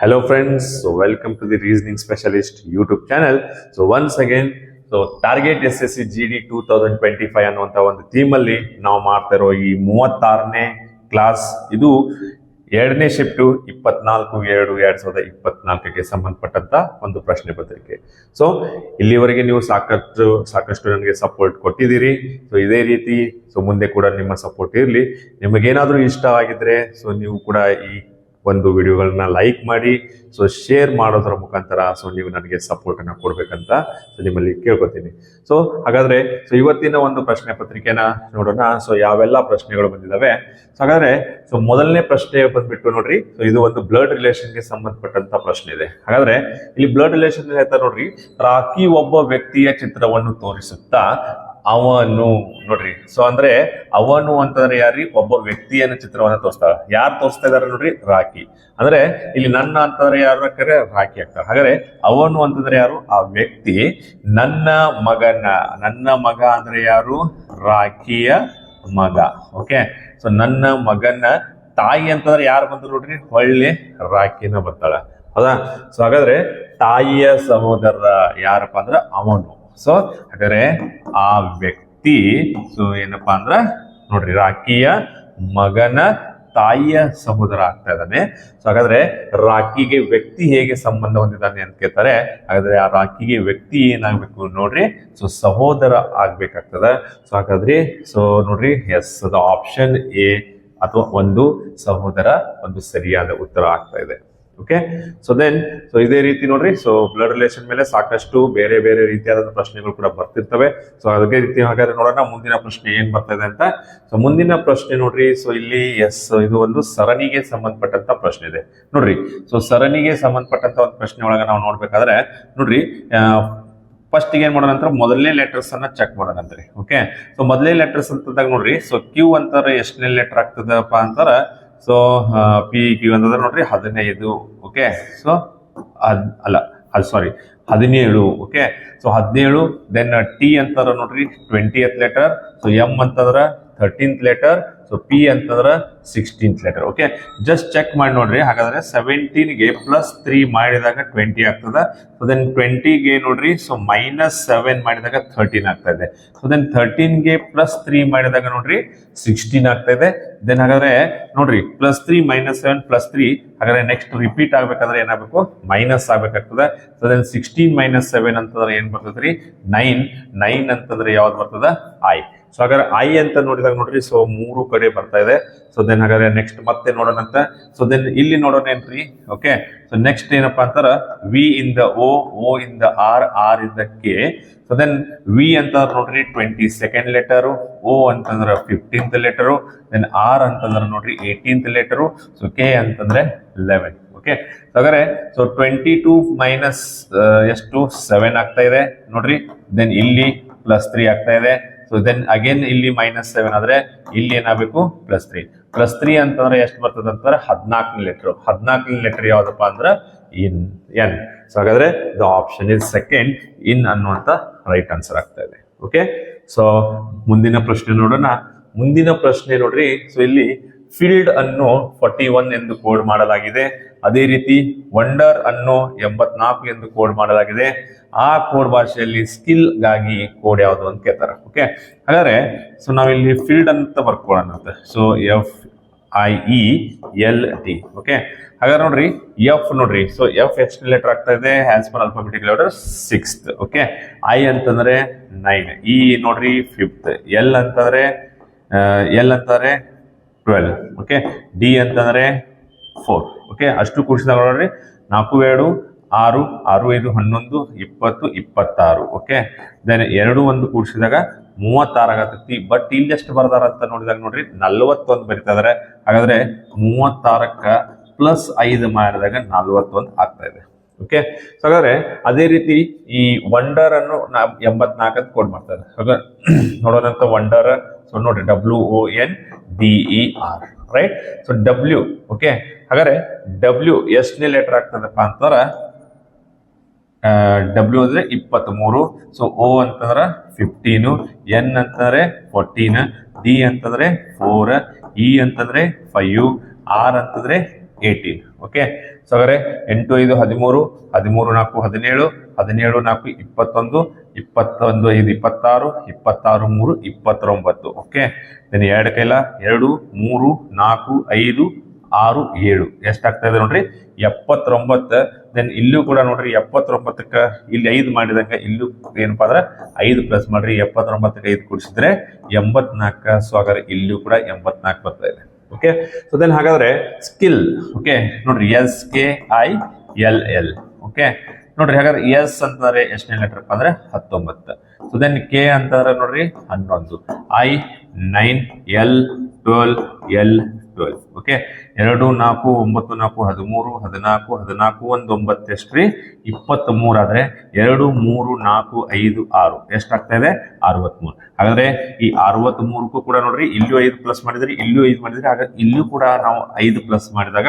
Hello friends, so welcome to the Reasoning Specialist YouTube channel. So once again, target SSC GD 2025 ಅನ್ನುವಂಥ ಒಂದು ಥೀಮಲ್ಲಿ ನಾವು ಮಾಡ್ತಾ ಇರೋ ಈ 36ನೇ ಕ್ಲಾಸ್ ಇದು 2ನೇ ಶಿಫ್ಟು 24/2/2024ಕ್ಕೆ ಸಂಬಂಧಪಟ್ಟಂತ ಒಂದು ಪ್ರಶ್ನೆ ಪತ್ರಿಕೆ. ಸೊ ಇಲ್ಲಿವರೆಗೆ ನೀವು ಸಾಕಷ್ಟು ನನಗೆ ಸಪೋರ್ಟ್ ಕೊಟ್ಟಿದ್ದೀರಿ. ಸೊ ಇದೇ ರೀತಿ ಮುಂದೆ ಕೂಡ ನಿಮ್ಮ ಸಪೋರ್ಟ್ ಇರಲಿ. ನಿಮಗೇನಾದರೂ ಇಷ್ಟ ಆಗಿದ್ರೆ ನೀವು ಕೂಡ ಈ ಒಂದು ವಿಡಿಯೋಗಳನ್ನ ಲೈಕ್ ಮಾಡಿ, ಶೇರ್ ಮಾಡೋದ್ರ ಮುಖಾಂತರ ನೀವು ನನಗೆ ಸಪೋರ್ಟ್ ಅನ್ನ ಕೊಡ್ಬೇಕಂತ ನಿಮ್ಮಲ್ಲಿ ಕೇಳ್ಕೊತೀನಿ. ಹಾಗಾದ್ರೆ ಇವತ್ತಿನ ಒಂದು ಪ್ರಶ್ನೆ ಪತ್ರಿಕೆನ ನೋಡೋಣ. ಯಾವೆಲ್ಲ ಪ್ರಶ್ನೆಗಳು ಬಂದಿದಾವೆ. ಹಾಗಾದ್ರೆ ಮೊದಲನೇ ಪ್ರಶ್ನೆ ಬಂದ್ಬಿಟ್ಟು ನೋಡ್ರಿ, ಇದು ಒಂದು ಬ್ಲಡ್ ರಿಲೇಷನ್ಗೆ ಸಂಬಂಧಪಟ್ಟಂತ ಪ್ರಶ್ನೆ ಇದೆ. ಹಾಗಾದ್ರೆ ಇಲ್ಲಿ ಬ್ಲಡ್ ರಿಲೇಷನ್ ಹೇಳ್ತಾ ನೋಡ್ರಿ, ರಾಕಿ ಒಬ್ಬ ವ್ಯಕ್ತಿಯ ಚಿತ್ರವನ್ನು ತೋರಿಸುತ್ತಾ ಅವನು ನೋಡ್ರಿ. ಅಂದ್ರೆ ಅವನು ಅಂತಂದ್ರೆ ಯಾರಿ, ಒಬ್ಬ ವ್ಯಕ್ತಿಯನ್ನ ಚಿತ್ರವನ್ನ ತೋರಿಸ್ತಾಳ. ಯಾರು ತೋರಿಸ್ತಾ ಇದಾರೆ ನೋಡ್ರಿ, ರಾಕಿ. ಅಂದ್ರೆ ಇಲ್ಲಿ ನನ್ನ ಅಂತಂದ್ರೆ ಯಾರು ಹಾಕ್ತಾರೆ, ರಾಕಿ ಆಗ್ತಾರೆ. ಹಾಗಾದ್ರೆ ಅವನು ಅಂತಂದ್ರೆ ಯಾರು, ಆ ವ್ಯಕ್ತಿ ನನ್ನ ಮಗ ಅಂದ್ರೆ ಯಾರು, ರಾಕಿಯ ಮಗ. ಓಕೆ, ನನ್ನ ಮಗನ ತಾಯಿ ಅಂತಂದ್ರೆ ಯಾರು ಬಂದ್ರು ನೋಡ್ರಿ, ಒಳ್ಳೆ ರಾಕಿನ ಬರ್ತಾಳ. ಹೌದಾ? ಹಾಗಾದ್ರೆ ತಾಯಿಯ ಸಹೋದರ ಯಾರಪ್ಪ ಅಂದ್ರ ಅವನು. ಹಾಗಾದ್ರೆ ಆ ವ್ಯಕ್ತಿ ಏನಪ್ಪಾ ಅಂದ್ರ ನೋಡ್ರಿ, ರಾಕಿಯ ಮಗನ ತಾಯಿಯ ಸಹೋದರ ಆಗ್ತಾ ಇದ್ದಾನೆ. ಹಾಗಾದ್ರೆ ರಾಕಿಗೆ ವ್ಯಕ್ತಿ ಹೇಗೆ ಸಂಬಂಧ ಹೊಂದಿದ್ದಾನೆ ಅಂತ ಕೇಳ್ತಾರೆ. ಹಾಗಾದ್ರೆ ಆ ರಾಕಿಗೆ ವ್ಯಕ್ತಿ ಏನಾಗ್ಬೇಕು ನೋಡ್ರಿ, ಸಹೋದರ ಆಗ್ಬೇಕಾಗ್ತದ. ಹಾಗಾದ್ರೆ ನೋಡ್ರಿ, ಎಸ್, ಆಪ್ಷನ್ ಎ ಅಥವಾ ಒಂದು ಸಹೋದರ ಒಂದು ಸರಿಯಾದ ಉತ್ತರ ಆಗ್ತಾ ಇದೆ. ಓಕೆ, ಇದೇ ರೀತಿ ನೋಡ್ರಿ, ಬ್ಲಡ್ ರಿಲೇಷನ್ ಮೇಲೆ ಸಾಕಷ್ಟು ಬೇರೆ ಬೇರೆ ರೀತಿಯಾದ ಪ್ರಶ್ನೆಗಳು ಕೂಡ ಬರ್ತಿರ್ತವೆ. ಅದೇ ರೀತಿ ಹಾಗಾದ್ರೆ ನೋಡೋಣ ಮುಂದಿನ ಪ್ರಶ್ನೆ ಏನ್ ಬರ್ತಾ ಇದೆ ಅಂತ. ಮುಂದಿನ ಪ್ರಶ್ನೆ ನೋಡ್ರಿ, ಇಲ್ಲಿ ಎಸ್, ಇದು ಒಂದು ಸರಣಿಗೆ ಸಂಬಂಧಪಟ್ಟಂತ ಪ್ರಶ್ನೆ ಇದೆ ನೋಡ್ರಿ. ಸರಣಿಗೆ ಸಂಬಂಧಪಟ್ಟಂತ ಒಂದು ಪ್ರಶ್ನೆ ಒಳಗ ನಾವು ನೋಡ್ಬೇಕಾದ್ರೆ ನೋಡ್ರಿ, ಫಸ್ಟ್ ಏನ್ ಮಾಡೋಣ ಅಂತ ಮೊದಲನೇ ಲೆಟರ್ಸ್ ಅನ್ನ ಚೆಕ್ ಮಾಡೋಣ ಅಂತ್ರಿ. ಓಕೆ, ಮೊದಲನೇ ಲೆಟರ್ಸ್ ಅಂತಂದಾಗ ನೋಡ್ರಿ, ಕ್ಯೂ ಅಂತಾರೆ ಎಷ್ಟನೇ ಲೆಟರ್ ಆಗ್ತದಪ್ಪ ಅಂತಾರ, ಪಿ ಕ್ಯೂ ಅಂತಂದ್ರೆ ನೋಡ್ರಿ 15. ಓಕೆ, ಸಾರಿ 17. ಓಕೆ, 17. ದೆನ್ ಟಿ ಅಂತಾರ ನೋಡ್ರಿ 20th ಲೆಟರ್. ಎಂ ಅಂತಂದ್ರ 13th ಲೆಟರ್. ಪಿ ಅಂತಂದ್ರ 16th letter. Okay, just check ಮಾಡಿ ನೋಡ್ರಿ. ಹಾಗಾದ್ರೆ 17ಗೆ +3 ಮಾಡಿದಾಗ 20 ಆಗ್ತದ. ದೆನ್ 20ಗೆ ನೋಡ್ರಿ, -7 ಮಾಡಿದಾಗ 13 ಆಗ್ತಾ ಇದೆ. ದೆನ್ 13ಗೆ +3 ಮಾಡಿದಾಗ ನೋಡ್ರಿ 16 ಆಗ್ತಾ ಇದೆ. ದೆನ್ ಹಾಗಾದ್ರೆ ನೋಡ್ರಿ, +3 -7 +3, ಹಾಗಾದ್ರೆ ನೆಕ್ಸ್ಟ್ ರಿಪೀಟ್ ಆಗ್ಬೇಕಾದ್ರೆ ಏನಾಗಬೇಕು, ಮೈನಸ್ ಆಗ್ಬೇಕಾಗ್ತದೆ. ದೆನ್ 16 - 7 ಅಂತಂದ್ರೆ ಏನ್ ಬರ್ತದ್ರಿ, 9 ಅಂತಂದ್ರೆ ಯಾವ್ದು ಬರ್ತದ, ಐ. ಹಾಗಾದ್ರೆ ಐ ಅಂತ ನೋಡಿದಾಗ ನೋಡ್ರಿ, 3 ಕಡೆ ಬರ್ತಾ ಇದೆ. ದೆನ್ ಹಾಗಾದ್ರೆ ನೆಕ್ಸ್ಟ್ ಮತ್ತೆ ನೋಡೋಣ ಅಂತ. ದೆನ್ ಇಲ್ಲಿ ನೋಡೋಣ ಏನ್ರಿ. ಓಕೆ, ನೆಕ್ಸ್ಟ್ ಏನಪ್ಪಾ ಅಂತಾರ, ವಿ ಇಂದ ಓ ಇಂದ ಆರ್ ಇಂದ ಕೆ. ದೆನ್ ವಿ ಅಂತಂದ್ರೆ ನೋಡ್ರಿ 22nd ಲೆಟರು, ಓ ಅಂತಂದ್ರೆ 15th ಲೆಟರು, ದೆನ್ ಆರ್ ಅಂತಂದ್ರೆ ನೋಡ್ರಿ 18th ಲೆಟರು, ಕೆ ಅಂತಂದ್ರೆ 11. ಓಕೆ, ಹಾಗಾದ್ರೆ 22 ಮೈನಸ್ ಎಷ್ಟು 7 ಆಗ್ತಾ ಇದೆ ನೋಡ್ರಿ. ದೆನ್ ಇಲ್ಲಿ +3 ಆಗ್ತಾ ಇದೆ. ದೆನ್ ಅಗೇನ್ ಇಲ್ಲಿ -7 ಆದ್ರೆ ಇಲ್ಲಿ ಏನಾಗಬೇಕು, +3 ಅಂತಂದ್ರೆ ಎಷ್ಟು ಬರ್ತದೆ ಅಂತಾರೆ, 14ನೇ ಲೆಟರ್. 14ನೇ ಲೆಟರ್ ಯಾವ್ದಪ್ಪ ಅಂದ್ರೆ ಎನ್. ಹಾಗಾದ್ರೆ ದ ಆಪ್ಷನ್ ಇಸ್ ಸೆಕೆಂಡ್, ಇನ್ ಅನ್ನುವಂತ ರೈಟ್ ಆನ್ಸರ್ ಆಗ್ತಾ ಇದೆ. ಓಕೆ, ಮುಂದಿನ ಪ್ರಶ್ನೆ ನೋಡೋಣ. ಮುಂದಿನ ಪ್ರಶ್ನೆ ನೋಡ್ರಿ, ಇಲ್ಲಿ ಫೀಲ್ಡ್ ಅನ್ನು 41 ಎಂದು ಕೋಡ್ ಮಾಡಲಾಗಿದೆ. ಅದೇ ರೀತಿ ವಂಡರ್ ಅನ್ನು 84 ಎಂದು ಕೋಡ್ ಮಾಡಲಾಗಿದೆ. ಆ ಕೋಡ್ ಭಾಷೆಯಲ್ಲಿ ಸ್ಕಿಲ್ ಗಾಗಿ ಕೋಡ್ ಯಾವುದು ಅಂತ ಕೇಳ್ತಾರೆ. ಓಕೆ, ಹಾಗಾದ್ರೆ ನಾವಿಲ್ಲಿ ಫೀಲ್ಡ್ ಅಂತ ಬರ್ಕೊಳ್ಳೋಣ ಅಂತ. FIELD. ಓಕೆ, ಹಾಗಾದ್ರೆ ನೋಡ್ರಿ, ಎಫ್ ನೋಡ್ರಿ, ಎಫ್ ಎಷ್ಟು ಲೆಟರ್ ಆಗ್ತಾ ಇದೆ, as per alphabetic letter 6th. Okay, I ಅಂತಂದ್ರೆ 9, ಇ ನೋಡ್ರಿ 5th, ಎಲ್ ಅಂತಂದ್ರೆ 12. ಓಕೆ, ಡಿ ಅಂತಂದ್ರೆ 4. ಓಕೆ, ಅಷ್ಟು ಕೂಡಿಸಿದಾಗ ನೋಡ್ರಿ 4 2 6 6 5 11 20 26. ಓಕೆ, ದೆನ್ 2 1 ಕೂಡಿಸಿದಾಗ 36 ಆಗತೈತಿ. ಬಟ್ ಇಲ್ಲಿ ಎಷ್ಟು ಬರ್ದಾರ ಅಂತ ನೋಡಿದಾಗ ನೋಡ್ರಿ 41 ಬರಿತಾ ಇದಾರೆ. ಹಾಗಾದ್ರೆ 36ಕ್ಕ +5 ಮಾಡಿದಾಗ 41 ಆಗ್ತಾ ಇದೆ. ಓಕೆ, ಹಾಗಾದ್ರೆ ಅದೇ ರೀತಿ ಈ ವಂಡರ್ ಅನ್ನು 84 ಅಂತ ಕೋಡ್ ಮಾಡ್ತಾರೆ. ಹಾಗಾದ್ರೆ ನೋಡೋಣಂತ ವಂಡರ್. ನೋಡ್ರಿ WONDER, ರೈಟ್. ಡಬ್ಲ್ಯೂ. ಓಕೆ, ಹಾಗಾದ್ರೆ ಡಬ್ಲ್ಯೂ ಎಷ್ಟನೇ ಲೆಟರ್ ಆಗ್ತದಪ್ಪ ಅಂತಾರ, ಡಬ್ಲ್ಯೂ ಅಂದ್ರೆ 23. ಓ ಅಂತಂದ್ರೆ 15, ಎನ್ ಅಂತಂದ್ರೆ 14, ಡಿ ಅಂತಂದ್ರೆ 4, ಇ ಅಂತಂದ್ರೆ 5, ಆರ್ ಅಂತಂದ್ರೆ 18. ಓಕೆ, ಸೊ ಹಾಗಾದ್ರೆ 8 5 13, 13 4 17, 17 4 21, 21 5 26, 26 3 29. ಓಕೆ, ದೆನ್ 2 ಕೈಲ 2 3 4 5 6 7 ಎಷ್ಟಾಗ್ತಾ ಇದೆ ನೋಡ್ರಿ 79. ದೆನ್ ಇಲ್ಲೂ ಕೂಡ ನೋಡ್ರಿ 79ಕ್ಕೆ ಇಲ್ಲಿ 5 ಮಾಡಿದಂಗ ಇಲ್ಲೂ ಏನಪ್ಪಾ ಅಂದ್ರೆ 5 ಪ್ಲಸ್ ಮಾಡ್ರಿ, 79ಕ್ಕೆ 5 ಕೂಡಿಸಿದ್ರೆ 84. ಸೊ ಹಾಗಾದ್ರೆ ಇಲ್ಲೂ ಕೂಡ 84 ಬರ್ತಾ ಇದೆ. ಓಕೆ, ಸೊ ದೆನ್ ಹಾಗಾದ್ರೆ ಸ್ಕಿಲ್. ಓಕೆ ನೋಡ್ರಿ SKILL. ಓಕೆ ನೋಡ್ರಿ ಹಾಗಾದ್ರೆ ಎಸ್ ಅಂತಂದ್ರೆ ಎಷ್ಟನೇ ಲೆಟರ್ ಅಂದ್ರೆ 19. ಸೊ ದೆನ್ ಕೆ ಅಂತಂದ್ರೆ ನೋಡ್ರಿ 11, I 9, L 12, L 12. ಓಕೆ 2 4 9 4 13, 14 14 1 9 ಎಷ್ಟ್ರಿ 23 ಆದ್ರೆ 2 3 4 5 6 ಎಷ್ಟಾಗ್ತಾ ಇದೆ 63. ಹಾಗಾದ್ರೆ ಈ 63ಕ್ಕೂ ಕೂಡ ನೋಡ್ರಿ ಇಲ್ಲೂ 5 ಪ್ಲಸ್ ಮಾಡಿದ್ರಿ, ಇಲ್ಲೂ 5 ಮಾಡಿದ್ರಿ, ಹಾಗಾದ್ರೆ ಇಲ್ಲೂ ಕೂಡ ನಾವು 5 ಪ್ಲಸ್ ಮಾಡಿದಾಗ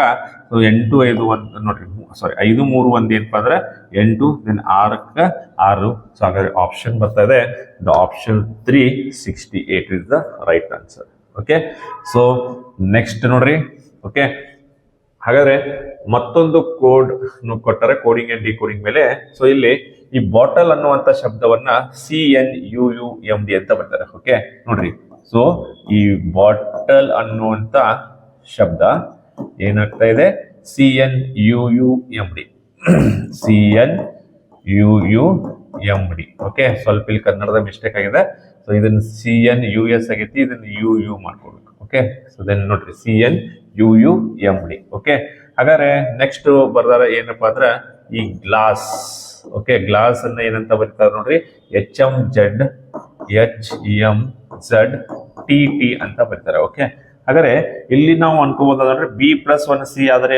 8 5 1 ನೋಡ್ರಿ, ಸಾರಿ 5 3 1 ಏನಪ್ಪಾ ಅಂದ್ರೆ 8, ದೆನ್ 6ಕ್ಕೆ 6. ಸೊ ಹಾಗಾದ್ರೆ ಆಪ್ಷನ್ ಬರ್ತಾ ಇದೆ the option 3 68 is the right answer. Okay, so next ನೋಡ್ರಿ. ಓಕೆ, ಹಾಗಾದ್ರೆ ಮತ್ತೊಂದು ಕೋಡ್ ಕೊಟ್ಟರೆ ಕೋಡಿಂಗ್ ಅಂಡ್ ಡಿಕೋಡಿಂಗ್ ಮೇಲೆ. ಸೊ ಇಲ್ಲಿ ಈ ಬಾಟಲ್ ಅನ್ನುವಂತ ಶಬ್ದವನ್ನ CNUUMD ಅಂತ ಬರ್ತಾರೆ. ಓಕೆ ನೋಡ್ರಿ, ಸೊ ಈ ಬಾಟಲ್ ಅನ್ನುವಂತ ಶಬ್ದ ಏನಾಗ್ತಾ ಇದೆ CNUUMD. CNUUMD. ಓಕೆ, ಸ್ವಲ್ಪ ಇಲ್ಲಿ ಕನ್ನಡದ ಮಿಸ್ಟೇಕ್ ಆಗಿದೆ. ಸೊ ಇದನ್ನ CNUS ಆಗೈತಿ, ಇದನ್ನ UU ಮಾಡ್ಕೊಳ್ಬೇಕು. ಓಕೆ, ಸೊ ದೆನ್ ನೋಡ್ರಿ CNUUMD. ಓಕೆ, ಹಾಗಾದ್ರೆ ನೆಕ್ಸ್ಟ್ ಬರ್ದಾರ ಏನಪ್ಪಾ ಅಂದ್ರ ಈ ಗ್ಲಾಸ್. ಓಕೆ, ಗ್ಲಾಸ್ ಅನ್ನ ಏನಂತ ಬರೀತಾರೆ ನೋಡ್ರಿ HMZHEMZTT ಅಂತ ಬರೀತಾರೆ. ಓಕೆ, ಹಾಗಾದ್ರೆ ಇಲ್ಲಿ ನಾವು ಅನ್ಕೋಬಹುದಾದ್ರೆ B+1C ಆದ್ರೆ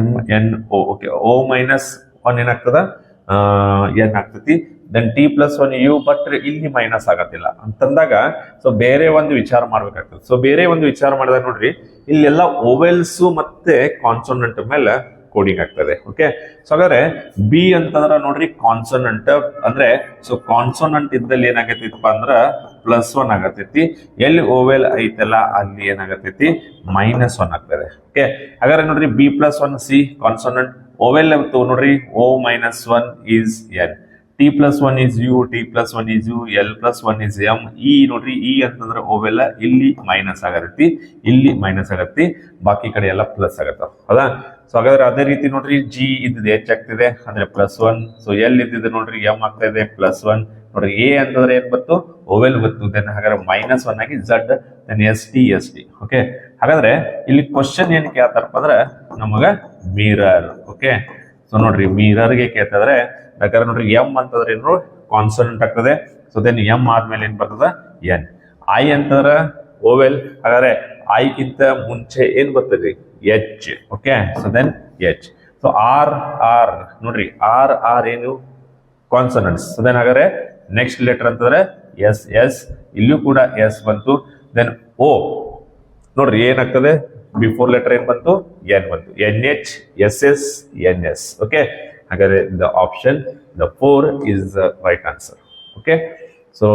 MNO. ಓಕೆ, O-1 ಏನಾಗ್ತದ N ಆಗ್ತತಿ. ದೆನ್ T+1U, ಬಟ್ ಇಲ್ಲಿ ಮೈನಸ್ ಆಗತ್ತಿಲ್ಲ ಅಂತಂದಾಗ ಸೊ ಬೇರೆ ಒಂದು ವಿಚಾರ ಮಾಡ್ಬೇಕಾಗ್ತದೆ. ಸೊ ಬೇರೆ ಒಂದು ವಿಚಾರ ಮಾಡಿದಾಗ ನೋಡ್ರಿ ಇಲ್ಲೆಲ್ಲ ಓವೆಲ್ಸ್ ಮತ್ತೆ ಕಾನ್ಸೋನೆಂಟ್ ಮೇಲೆ ಕೋಡಿಂಗ್ ಆಗ್ತದೆ. ಓಕೆ, ಸೊ ಹಾಗಾದ್ರೆ ಬಿ ಅಂತಂದ್ರ ನೋಡ್ರಿ ಕಾನ್ಸೋನೆಂಟ್ ಅಂದ್ರೆ, ಸೊ ಕಾನ್ಸೋನೆಂಟ್ ಇದ್ದಲ್ಲಿ ಏನಾಗತ್ತೈತಿಪ್ಪ ಅಂದ್ರ +1 ಆಗತೈತಿ. ಎಲ್ಲಿ ಓವೆಲ್ ಐತಲ್ಲ ಅಲ್ಲಿ ಏನಾಗತೈತಿ -1 ಆಗ್ತದೆ. ಓಕೆ, ಹಾಗಾದ್ರೆ ನೋಡ್ರಿ B+1C ಕಾನ್ಸೋನೆಂಟ್, ಓವೆಲ್ ನೋಡ್ರಿ O-1 is N, T+1 is U, T+1 is U, L+1 is M. E ನೋಡ್ರಿ E ಅಂತಂದ್ರೆ ಓವೆಲ್ಲ ಇಲ್ಲಿ ಮೈನಸ್ ಆಗತ್ತಿ, ಇಲ್ಲಿ ಮೈನಸ್ ಆಗತ್ತಿ, ಬಾಕಿ ಕಡೆ ಎಲ್ಲ ಪ್ಲಸ್ ಆಗತ್ತ. ಹೌದಾ? ಸೊ ಹಾಗಾದ್ರೆ ಅದೇ ರೀತಿ ನೋಡ್ರಿ G ಇದ್ದಿದೆ H ಆಗ್ತಿದೆ ಅಂದ್ರೆ +1. ಸೊ L ಇದ್ದಿದೆ ನೋಡ್ರಿ M ಆಗ್ತಾ ಇದೆ +1. ನೋಡ್ರಿ A ಅಂತಂದ್ರೆ ಏನ್ ಬಂತು ಓವೆಲ್ ಬಂತು. ದೆನ್ ಹಾಗಾದ್ರೆ -1 ಆಗಿ Z, ದೆನ್ ST. ಓಕೆ, ಹಾಗಾದ್ರೆ ಇಲ್ಲಿ ಕ್ವಶನ್ ಏನ್ ಕೇಳ್ತಾರಪ್ಪ ಅಂದ್ರೆ ನಮಗ ಮಿರರ್. ಓಕೆ, ಸೊ ನೋಡ್ರಿ ಮಿರರ್ಗೆ ಕೇಳ್ತಿದ್ರೆ ಯಾಕಂದ್ರೆ ನೋಡ್ರಿ M ಅಂತಂದ್ರೆ ಏನು ಕಾನ್ಸೋನೆಂಟ್ ಆಗ್ತದೆ. ಸೊ ದೆನ್ M ಆದ್ಮೇಲೆ ಏನ್ ಬರ್ತದ N. I ಅಂತಂದ್ರೆ ಓವೆಲ್, ಹಾಗಾದ್ರೆ I ಗಿಂತ ಮುಂಚೆ ಏನ್ ಬರ್ತದೆ H. Okay, so then H. So R ನೋಡ್ರಿ R ಏನು ಕಾನ್ಸೋನೆಂಟ್ಸ್. ಸೊ ದೆನ್ ಹಾಗಾದ್ರೆ ನೆಕ್ಸ್ಟ್ ಲೆಟರ್ ಅಂತಂದ್ರೆ S. ಇಲ್ಲೂ ಕೂಡ S ಬಂತು. ದೆನ್ O ನೋಡ್ರಿ ಏನಾಗ್ತದೆ ಬಿಫೋರ್ ಲೆಟರ್ ಏನ್ ಬಂತು N ಬಂತು. NH SS NS. ಓಕೆ, ಹಾಗಾದ್ರೆ the option the 4 is the right answer. Okay, so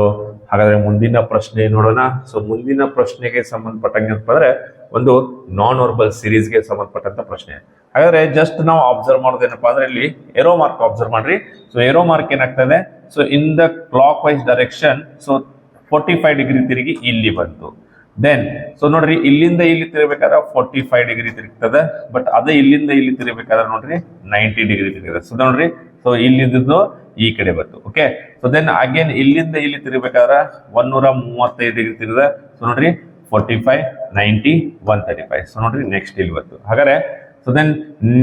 ಹಾಗಾದ್ರೆ ಮುಂದಿನ ಪ್ರಶ್ನೆ ನೋಡೋಣ. ಸೊ ಮುಂದಿನ ಪ್ರಶ್ನೆಗೆ ಸಂಬಂಧಪಟ್ಟಂಗೆ ಅಂತಂದ್ರೆ ಒಂದು ನಾನ್ ವರ್ಬಲ್ ಸೀರೀಸ್ಗೆ ಸಂಬಂಧಪಟ್ಟಂತ ಪ್ರಶ್ನೆ. ಹಾಗಾದ್ರೆ ಜಸ್ಟ್ ನಾವು ಅಬ್ಸರ್ವ್ ಮಾಡೋದೇನಪ್ಪಾ ಅಂದ್ರೆ ಇಲ್ಲಿ ಏರೋ ಮಾರ್ಕ್ ಅಬ್ಸರ್ವ್ ಮಾಡ್ರಿ. ಸೊ ಏರೋ ಮಾರ್ಕ್ ಏನಾಗ್ತದೆ, so in the clockwise direction, so 45 degree ತಿರುಗಿ ಇಲ್ಲಿ ಬಂತು. ದೆನ್ ಸೊ ನೋಡ್ರಿ ಇಲ್ಲಿಂದ ಇಲ್ಲಿ ತಿರುಗಬೇಕಾದ್ರೆ 45 ಡಿಗ್ರಿ ತಿರುಗ್ತದೆ, ಬಟ್ ಅದೇ ಇಲ್ಲಿಂದ ಇಲ್ಲಿ ತಿರುಗಬೇಕಾದ್ರೆ ನೋಡ್ರಿ 90 ಡಿಗ್ರಿ ತಿರುಗಿದೆ. ಸೊ ನೋಡ್ರಿ, ಸೊ ಇಲ್ಲಿದ್ದು ಈ ಕಡೆ ಬಂತು. ಓಕೆ, ಸೊ ದೆನ್ ಅಗೇನ್ ಇಲ್ಲಿಂದ ಇಲ್ಲಿ ತಿರುಗಬೇಕಾದ್ರೆ 135 ಡಿಗ್ರಿ ತಿರುಗಿದೆ. ಸೊ ನೋಡ್ರಿ 45 90 135. ಸೊ ನೋಡ್ರಿ ನೆಕ್ಸ್ಟ್ ಇಲ್ಲಿ ಬಂತು. ಹಾಗಾದ್ರೆ ಸೊ ದೆನ್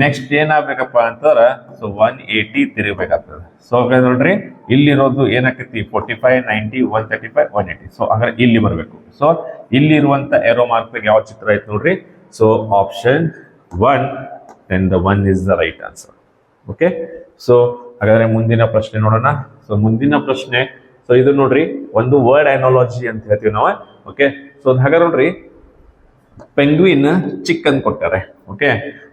ನೆಕ್ಸ್ಟ್ ಏನಾಗಬೇಕಪ್ಪ ಅಂತಂದ್ರೆ ಸೊ 180 ತಿರುಗಬೇಕಾಗ್ತದೆ. ಸೊ ಹಾಗಾದ್ರೆ ನೋಡ್ರಿ ಇಲ್ಲಿರೋದು ಏನಾಕೈತಿ 45 90 135 180. ಸೊ ಹಾಗಾದ್ರೆ ಇಲ್ಲಿ ಬರಬೇಕು. ಸೊ ಇಲ್ಲಿ ಇರುವಂತ ಏರೋ ಮಾರ್ಕ್ ಯಾವ ಚಿತ್ರ ಐತೆ ನೋಡ್ರಿ. So option 1, then the 1 is the right answer. Okay, so ಹಾಗಾದ್ರೆ ಮುಂದಿನ ಪ್ರಶ್ನೆ ನೋಡೋಣ. ಸೊ ಮುಂದಿನ ಪ್ರಶ್ನೆ, ಸೊ ಇದು ನೋಡ್ರಿ ಒಂದು ವರ್ಡ್ ಅನಾಲಜಿ ಅಂತ ಹೇಳ್ತೀವಿ ನಾವು. ಓಕೆ, ಸೊ ಹಾಗಾದ್ರೆ ನೋಡ್ರಿ ಪೆಂಗ್ವಿನ್ ಚಿಕ್ಕನ್ ಕೊಟ್ಟಾರೆ. ಓಕೆ,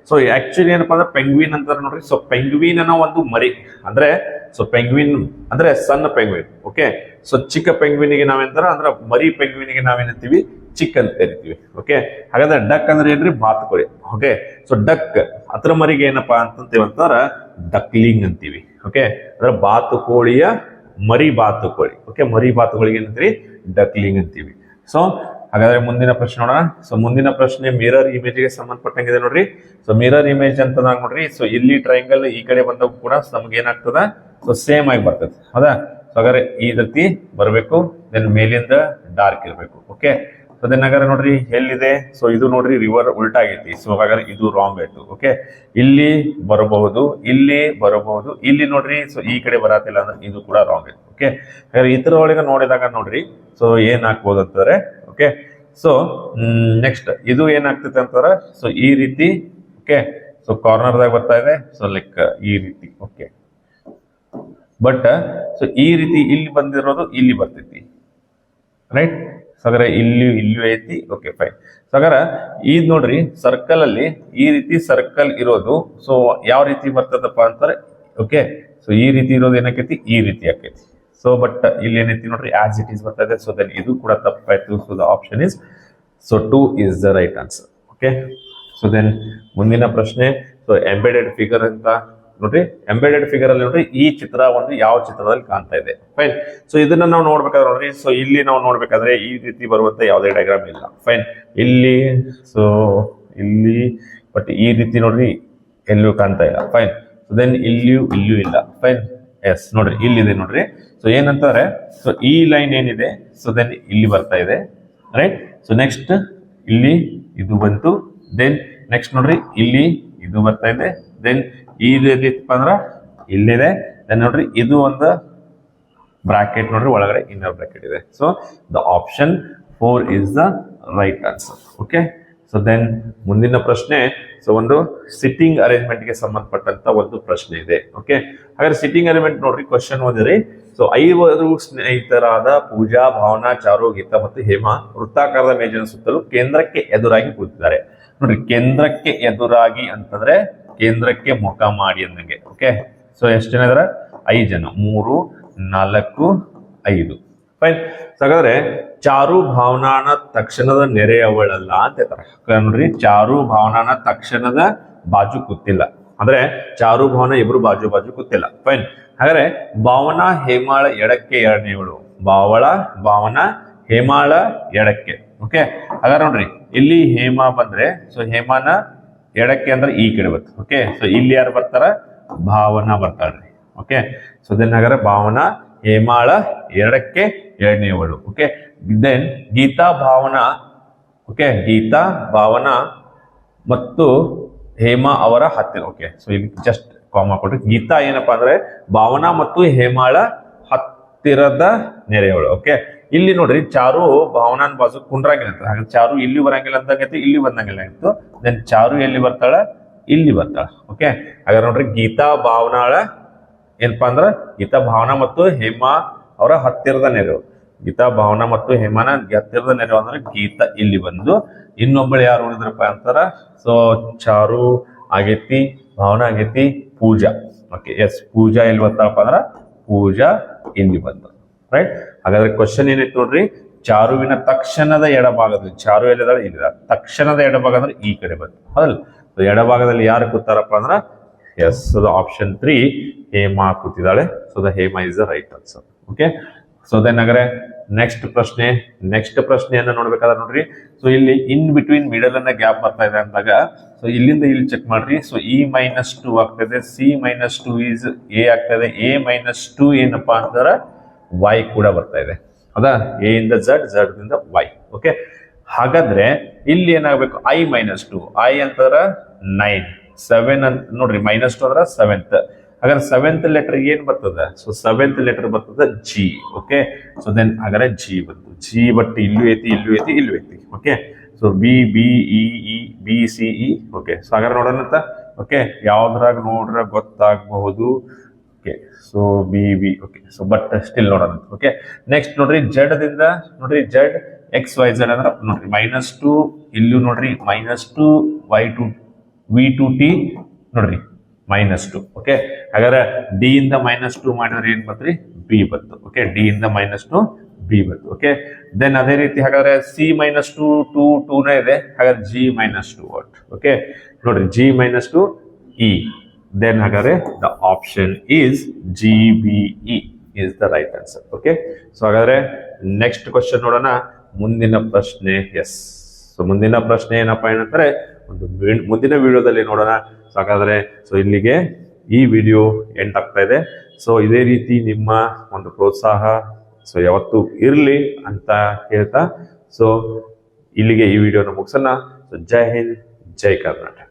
ಸೊ ಆಕ್ಚುಲಿ ಏನಪ್ಪಾ ಅಂದ್ರೆ ಪೆಂಗ್ವಿನ್ ಅಂತಾರೆ ನೋಡ್ರಿ. ಸೊ ಪೆಂಗ್ವಿನ್ ಅನ್ನೋ ಒಂದು ಮರಿ ಅಂದ್ರೆ, ಸೊ ಪೆಂಗ್ವಿನ್ ಅಂದ್ರೆ ಸಣ್ಣ ಪೆಂಗ್ವಿನ್. ಓಕೆ, ಸೊ ಚಿಕ್ಕ ಪೆಂಗ್ವಿನ್ಗೆ ನಾವೇಂತಾರ ಅಂದ್ರೆ ಮರಿ ಪೆಂಗ್ವಿನ್ಗೆ ನಾವೇನಂತೀವಿ ಚಿಕ್ ಅಂತ ಕರಿತೀವಿ. ಓಕೆ, ಹಾಗಾದ್ರೆ ಡಕ್ ಅಂದ್ರೆ ಏನ್ರಿ? ಬಾತುಕೋಳಿ. ಓಕೆ, ಸೊ ಡಕ್ ಅದ್ರ ಮರಿಗೆ ಏನಪ್ಪಾ ಅಂತಂತೀವಿ ಅಂತಂದ್ರ ಡಕ್ಲಿಂಗ್ ಅಂತೀವಿ. ಓಕೆ, ಅಂದ್ರೆ ಬಾತುಕೋಳಿಯ ಮರಿ ಬಾತುಕೋಳಿ. ಓಕೆ, ಮರಿ ಬಾತುಕೋಳಿಗೆ ಏನಂತೀವಿ? ಡಕ್ಲಿಂಗ್ ಅಂತೀವಿ. ಸೊ ಹಾಗಾದ್ರೆ ಮುಂದಿನ ಪ್ರಶ್ನೆ ನೋಡೋಣ. ಸೊ ಮುಂದಿನ ಪ್ರಶ್ನೆ ಮಿರರ್ ಇಮೇಜ್ ಗೆ ಸಂಬಂಧಪಟ್ಟಂಗಿದೆ ನೋಡ್ರಿ. ಸೊ ಮಿರರ್ ಇಮೇಜ್ ಅಂತಂದಾಗ ನೋಡ್ರಿ, ಸೊ ಇಲ್ಲಿ ಟ್ರಯಾಂಗಲ್ ಈ ಕಡೆ ಬಂದಾಗ ಕೂಡ ನಮ್ಗೆ ಏನಾಗ್ತದ? ಸೊ ಸೇಮ್ ಆಗಿ ಬರ್ತದೆ, ಹೌದಾ? ಸೊ ಹಾಗಾದ್ರೆ ಈ ರೀತಿ ಬರಬೇಕು, ದೆನ್ ಮೇಲಿಂದ ಡಾರ್ಕ್ ಇರಬೇಕು. ಓಕೆ, ಸೊ ದೆನ್ ಹಾಗಾದ್ರೆ ನೋಡ್ರಿ ಎಲ್ಲಿದೆ? ಸೊ ಇದು ನೋಡ್ರಿ ರಿವರ್ ಉಲ್ಟಾ ಆಗೈತಿ. ಸೊ ಹಾಗಾದ್ರೆ ಇದು ರಾಂಗ್ ಆಯ್ತು. ಓಕೆ, ಇಲ್ಲಿ ಬರಬಹುದು, ಇಲ್ಲಿ ಬರಬಹುದು, ಇಲ್ಲಿ ನೋಡ್ರಿ ಸೊ ಈ ಕಡೆ ಬರತ್ತಿಲ್ಲ ಅಂದ್ರೆ ಇದು ಕೂಡ ರಾಂಗ್ ಆಯ್ತು. ಓಕೆ, ಹಾಗಾದ್ರೆ ಇತರ ಒಳಗೆ ನೋಡಿದಾಗ ನೋಡ್ರಿ ಸೊ ಏನ್ ಹಾಕ್ಬೋದು ಅಂತಾರೆ. ಓಕೆ, ಸೊ ನೆಕ್ಸ್ಟ್ ಇದು ಏನಾಗ್ತೈತೆ ಅಂತಾರೆ? ಸೊ ಈ ರೀತಿ. ಓಕೆ, ಸೊ ಕಾರ್ನರ್ದಾಗ ಬರ್ತಾ ಇದೆ. ಸೊ ಲೈಕ್ ಈ ರೀತಿ. ಓಕೆ, ಬಟ್ ಸೊ ಈ ರೀತಿ ಇಲ್ಲಿ ಬಂದಿರೋದು ಇಲ್ಲಿ ಬರ್ತೈತಿ, ರೈಟ್? ಸೊ ಹಾಗಾದ್ರೆ ಇಲ್ಲೂ ಐತಿ. Okay, fine. ಸೊ ಹಾಗಾದ್ರೆ ಇದು ನೋಡ್ರಿ ಸರ್ಕಲ್ ಅಲ್ಲಿ ಈ ರೀತಿ ಸರ್ಕಲ್ ಇರೋದು. ಸೊ ಯಾವ ರೀತಿ ಬರ್ತದಪ್ಪ ಅಂತಾರೆ? ಓಕೆ, ಸೊ ಈ ರೀತಿ ಇರೋದು ಏನಾಕೈತಿ? ಈ ರೀತಿ ಆಕೈತಿ. ಸೊ ಬಟ್ ಇಲ್ಲಿ ಏನೈತಿ ನೋಡ್ರಿ ಆಸ್ ಇಟ್ ಈಸ್ ಬರ್ತಾ ಇದೆ. ಸೊ ದೆನ್ ಇದು ಕೂಡ ತಪ್ಪಾಯ್ತು. So the option is so 2 is the right answer. Okay, so then ಮುಂದಿನ ಪ್ರಶ್ನೆ. ಸೊ ಎಂಬೆಡೆಡ್ ಫಿಗರ್ ಅಂತ ನೋಡ್ರಿ, ಎಂಬೆಡೆಡ್ ಫಿಗರ್ ಅಲ್ಲಿ ನೋಡ್ರಿ ಈ ಚಿತ್ರ ಒಂದು ಯಾವ ಚಿತ್ರದಲ್ಲಿ ಕಾಣ್ತಾ ಇದೆ? ಫೈನ್. ಸೊ ಇದನ್ನ ನಾವು ನೋಡ್ಬೇಕಾದ್ರೆ ನೋಡ್ರಿ, ಸೊ ಇಲ್ಲಿ ನಾವು ನೋಡ್ಬೇಕಾದ್ರೆ ಈ ರೀತಿ ಬರುವಂತ ಯಾವುದೇ ಡಯಾಗ್ರಾಮ್ ಇಲ್ಲ. ಫೈನ್. ಇಲ್ಲಿ ಸೊ ಇಲ್ಲಿ ಬಟ್ ಈ ರೀತಿ ನೋಡ್ರಿ ಎಲ್ಲೂ ಕಾಣ್ತಾ ಇಲ್ಲ. ಫೈನ್. ಸೊ ದೆನ್ ಇಲ್ಲೂ ಇಲ್ಲ. ಫೈನ್. ಎಸ್, ನೋಡ್ರಿ ಇಲ್ಲಿದೆ ನೋಡ್ರಿ. ಸೊ ಏನಂತಾರೆ? ಸೊ ಈ ಲೈನ್ ಏನಿದೆ ಸೊ ದೆನ್ ಇಲ್ಲಿ ಬರ್ತಾ ಇದೆ, ರೈಟ್? ಸೊ ನೆಕ್ಸ್ಟ್ ಇಲ್ಲಿ ಇದು ಬಂತು, ದೆನ್ ನೆಕ್ಸ್ಟ್ ನೋಡ್ರಿ ಇಲ್ಲಿ ಇದು ಬರ್ತಾ ಇದೆ, ದೆನ್ ಈ ರೀತಿ ಅಂದ್ರ ಇಲ್ಲಿದೆ, ದೆನ್ ನೋಡ್ರಿ ಇದು ಒಂದು ಬ್ರಾಕೆಟ್ ನೋಡ್ರಿ ಒಳಗಡೆ ಇನ್ನರ್ ಬ್ರಾಕೆಟ್ ಇದೆ. So the option 4 is the right answer. Okay, so then ಮುಂದಿನ ಪ್ರಶ್ನೆ. ಸೊ ಒಂದು ಸಿಟ್ಟಿಂಗ್ ಅರೇಂಜ್ಮೆಂಟ್ ಗೆ ಸಂಬಂಧಪಟ್ಟಂತ ಒಂದು ಪ್ರಶ್ನೆ ಇದೆ. ಓಕೆ, ಹಾಗಾದ್ರೆ ಸಿಟ್ಟಿಂಗ್ ಅರೇಂಜ್ಮೆಂಟ್ ನೋಡ್ರಿ ಕ್ವಶನ್ ಓದಿರಿ. ಸೊ 5 ಸ್ನೇಹಿತರಾದ ಪೂಜಾ, ಭಾವನಾ, ಚಾರು, ಗೀತಾ ಮತ್ತು ಹೇಮಾ ವೃತ್ತಾಕಾರದ ಮೇಜಿನ ಸುತ್ತಲೂ ಕೇಂದ್ರಕ್ಕೆ ಎದುರಾಗಿ ಕೂತಿದ್ದಾರೆ. ನೋಡ್ರಿ ಕೇಂದ್ರಕ್ಕೆ ಎದುರಾಗಿ ಅಂತಂದ್ರೆ ಕೇಂದ್ರಕ್ಕೆ ಮುಖ ಮಾಡಿ ಅಂದಂಗೆ. ಓಕೆ, ಸೊ ಎಷ್ಟು ಜನ ಇದಾರೆ? 5 ಜನ. 3, 4, 5. ಫೈನ್. ಹಾಗಾದ್ರೆ ಚಾರು ಭಾವನಾನ ತಕ್ಷಣದ ನೆರೆಯವಳಲ್ಲ ಅಂತ ಹೇಳ್ತಾರೆ. ನೋಡ್ರಿ ಚಾರು ಭಾವನಾನ ತಕ್ಷಣದ ಬಾಜು ಕೂತಿಲ್ಲ, ಅಂದ್ರೆ ಚಾರು ಭಾವನ ಇಬ್ರು ಬಾಜು ಕೂತಿಲ್ಲ. ಫೈನ್. ಹಾಗಾದ್ರೆ ಭಾವನಾ ಹೇಮಾಳ ಎಡಕ್ಕೆ ಎರಡನೇವಳು. ಭಾವನಾ ಹೇಮಾಳ ಎಡಕ್ಕೆ. ಓಕೆ, ಹಾಗಾದ್ರೆ ನೋಡ್ರಿ ಇಲ್ಲಿ ಹೇಮಾ ಬಂದ್ರೆ ಸೊ ಹೇಮಾನ ಎಡಕ್ಕೆ ಅಂದ್ರೆ ಈ ಕಡೆ ಬರ್ತದೆ. ಓಕೆ, ಸೊ ಇಲ್ಲಿ ಯಾರು ಬರ್ತಾರ? ಭಾವನಾ ಬರ್ತಾಳ್ರಿ. ಓಕೆ, ಸೊ ದೆನ್ ಹಾಗಾದ್ರೆ ಭಾವನಾ ಹೇಮಾಳ ಎಡಕ್ಕೆ ಎರಡನೇವಳು. Okay, then Geetha Bhavana. Okay, Geetha Bhavana ಮತ್ತು ಹೇಮಾ ಅವರ ಹತ್ತಿರ. ಓಕೆ, ಸೊ ಇಲ್ಲಿ ಜಸ್ಟ್ ಕಾಮ ಕೊಟ್ರಿ. ಗೀತಾ ಏನಪ್ಪಾ ಅಂದ್ರೆ ಭಾವನಾ ಮತ್ತು ಹೇಮಾಳ ಹತ್ತಿರದ ನೆರೆಯವಳು. ಓಕೆ, ಇಲ್ಲಿ ನೋಡ್ರಿ ಚಾರು ಭಾವನಾನ್ ಬಾಜು ಕುಂಡ್ರಂಗಿಲ್ಲ ಅಂತ. ಹಾಗೆ ಚಾರು ಇಲ್ಲಿ ಬರಂಗಿಲ್ಲ ಅಂತಂಗೈತಿ, ಇಲ್ಲಿ ಬಂದಂಗಿಲ್ಲ ಇತ್ತು. ದೆನ್ ಚಾರು ಎಲ್ಲಿ ಬರ್ತಾಳ? ಇಲ್ಲಿ ಬರ್ತಾಳ. ಓಕೆ, ಹಾಗಾದ್ರೆ ನೋಡ್ರಿ ಗೀತಾ ಭಾವನಾಳ ಏನಪ್ಪಾ ಅಂದ್ರ ಗೀತಾ ಭಾವನಾ ಮತ್ತು ಹೇಮಾ ಅವರ ಹತ್ತಿರದ ನೆರವು. ಗೀತಾ ಭಾವನಾ ಮತ್ತು ಹೇಮಾನ ಹತ್ತಿರದ ನೆರವು ಅಂದ್ರೆ ಗೀತಾ ಇಲ್ಲಿ ಬಂದು, ಇನ್ನೊಬ್ಬಳು ಯಾರು ಉಳಿದ್ರಪ್ಪ ಅಂತಾರ? ಸೊ ಚಾರು ಆಗೈತಿ, ಭಾವನಾ ಆಗೈತಿ, ಪೂಜಾ. ಓಕೆ, ಎಸ್, ಪೂಜಾ ಎಲ್ಲಿ ಬರ್ತಾಳಪ್ಪ ಅಂದ್ರ ಪೂಜಾ ಇಲ್ಲಿ ಬಂದ, ರೈಟ್? ಹಾಗಾದ್ರೆ ಕ್ವಶನ್ ಏನೈತಿ ನೋಡ್ರಿ, ಚಾರುವಿನ ತಕ್ಷಣದ ಎಡಭಾಗದಲ್ಲಿ, ಚಾರು ಎಲ್ಲಿದಾಳೆ? ಇಲ್ಲಿದ. ತಕ್ಷಣದ ಎಡಭಾಗ ಅಂದ್ರೆ ಈ ಕಡೆ ಬಂತು, ಹೌದಲ್ಲ? ಸೊ ಎಡಭಾಗದಲ್ಲಿ ಯಾರು ಕೂತಾರಪ್ಪ ಅಂದ್ರ yes, so the option 3 Hema ಕೂತಿದ್ದಾಳೆ. So the Hema is the right answer. Okay, so then ಹಾಗಾದ್ರೆ ನೆಕ್ಸ್ಟ್ ಪ್ರಶ್ನೆಯನ್ನ ನೋಡ್ಬೇಕಾದ್ರೆ ನೋಡ್ರಿ, ಸೊ ಇಲ್ಲಿ ಇನ್ ಬಿಟ್ವೀನ್ ಮಿಡಲ್ ಅನ್ನ ಗ್ಯಾಪ್ ಬರ್ತಾ ಇದೆ ಅಂದಾಗ ಸೊ ಇಲ್ಲಿಂದ ಇಲ್ಲಿ ಚೆಕ್ ಮಾಡ್ರಿ. ಸೊ E-2 ಆಗ್ತದೆ, C-2 ಈಸ್ ಎ ಆಗ್ತದೆ, A-2 ಏನಪ್ಪಾ ಅಂತಾರ Y ಕೂಡ ಬರ್ತಾ ಇದೆ, ಹೌದಾ? ಎ ಇಂದ Z ಇಂದ Y. ಓಕೆ, ಹಾಗಾದ್ರೆ ಇಲ್ಲಿ ಏನಾಗಬೇಕು? I-2. I ಅಂತಾರ 9, 7 ಅಂತ ನೋಡ್ರಿ, -2 ಅಂದ್ರ 7th. ಹಾಗಾದ್ರೆ 7th ಲೆಟರ್ ಏನ್ ಬರ್ತದ? ಸೊ 7th ಲೆಟರ್ ಬರ್ತದ G. ಓಕೆ, ಸೊ ದೆನ್ ಹಾಗಾದ್ರೆ G ಬಂತು. G ಬಟ್ ಇಲ್ಲೂ ಐತಿ. Okay, so B-C-E. Okay, so ಹಾಗಾದ್ರೆ ನೋಡೋಣ ಅಂತ. ಓಕೆ, ಯಾವ್ದ್ರಾಗ ನೋಡ್ರ ಗೊತ್ತಾಗಬಹುದು. Okay, so B. Okay, so but still ನೋಡೋಣ. ಓಕೆ, ನೆಕ್ಸ್ಟ್ ನೋಡ್ರಿ Z ದಿಂದ ನೋಡ್ರಿ Z XYZ ಅಂದ್ರೆ ನೋಡ್ರಿ -2, ಇಲ್ಲೂ ನೋಡ್ರಿ -2, V2T ನೋಡ್ರಿ -2. ಓಕೆ, ಹಾಗಾದ್ರೆ D ಇಂದ -2 ಮಾಡಿದ್ರೆ ಏನ್ ಬಂತ್ರಿ? B ಬಂತು. ಓಕೆ, D ಇಂದ -2 ಬಿ ಬಂತು. ಓಕೆ, ದೆನ್ ಅದೇ ರೀತಿ ಹಾಗಾದ್ರೆ C-2 ಇದೆ, ಹಾಗಾದ್ರೆ G-2 ವಾಟ್. ಓಕೆ, ನೋಡ್ರಿ G-2 E, ದೆನ್ ಹಾಗಾದ್ರೆ the option is GBE is the right answer. Okay, so ಹಾಗಾದ್ರೆ ನೆಕ್ಸ್ಟ್ ಕ್ವಶನ್ ನೋಡೋಣ. ಮುಂದಿನ ಪ್ರಶ್ನೆ, ಎಸ್, ಸೊ ಮುಂದಿನ ಪ್ರಶ್ನೆ ಏನಪ್ಪಾ ಏನಂತಾರೆ ಒಂದು ಮುಂದಿನ ವಿಡಿಯೋದಲ್ಲಿ ನೋಡೋಣ. ಸೊ ಹಾಗಾದ್ರೆ ಸೊ ಇಲ್ಲಿಗೆ ಈ ವಿಡಿಯೋ ಎಂಡ್ ಆಗ್ತಾ ಇದೆ. ಸೊ ಇದೇ ರೀತಿ ನಿಮ್ಮ ಒಂದು ಪ್ರೋತ್ಸಾಹ ಸೊ ಯಾವತ್ತೂ ಇರಲಿ ಅಂತ ಹೇಳ್ತಾ ಸೊ ಇಲ್ಲಿಗೆ ಈ ವಿಡಿಯೋನ ಮುಗಿಸೋಣ. ಸೊ ಜೈ ಹಿಂದ್, ಜೈ ಕರ್ನಾಟಕ.